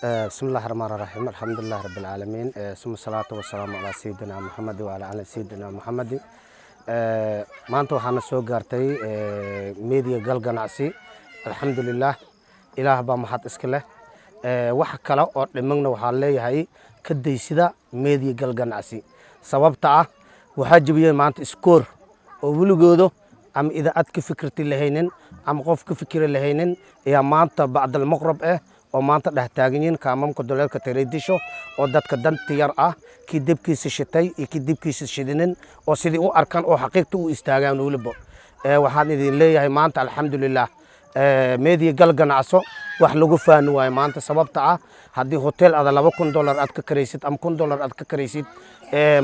بسم الله الرحمن الرحيم الحمد لله رب العالمين ثم الصلاة والسلام على سيدنا محمد وعلى آل سيدنا محمد maanta waxaan soo gaartay media gal ganacsi alxamdulillah ilaah baa maxad iska leh wax kale oo dhimagna waxaan leeyahay ka daysida media gal ganacsi sababta ah waxa jibiyay maanta iskoor oo wuligoodo ama idaacad ka fikirti lahaynin ama qof ka fikir lahaynin ayaa maanta bacd al maqrab oo maanta dhex taaganyiin kaamamka dowladka Tayreedisho oo dadka danta yar ah ki dibkiisa shitay iyo ki dibkiisa shidinin oo sidii u arkan oo xaqiiqta u istaagaan waliba waxaan idin leeyahay maanta alxamdulillah media gal ganacso wax lagu faan waay maanta sababta ah hadii hotel ada $2,000 aad ka kareysid ama $1,000 aad ka kareysid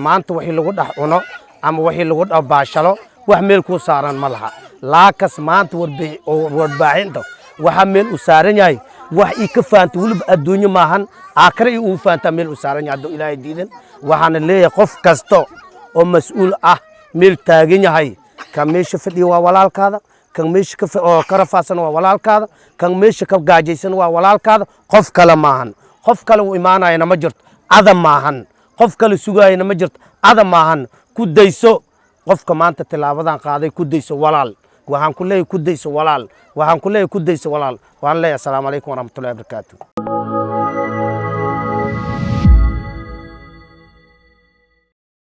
maanta wixii lagu dhax cuno ama wixii lagu dhax baashalo wax meel ku saaran ma laha laakas maanta warbaahinta waxa meel u saaran yahay wax ii ka faanta waliba adduunyo maahan aakhira uu faanta meel u saaran yahay haduu ilaahay diidan waxaan leeyahay qof kasto oo mas'uul ah meel taagan yahay ka meesha fadhiyo waa walaalkaada kan meesha ka oo karafaasan waa walaalkaada kan meesha ka gaajaysan waa walaalkaada qof kale maahan qof kale u imaanayna ma jirto adam maahan qof kale sugaayna ma jirto adam maahan ku dayso qofka maanta tilaabadan qaaday ku dayso walaal waxaan ku leeyahay ku dayso walaal waxaan ku leeyahay ku dayso walaal waan leeyahay assalaamu alaykum wa rahmatullahi wa barakaatuh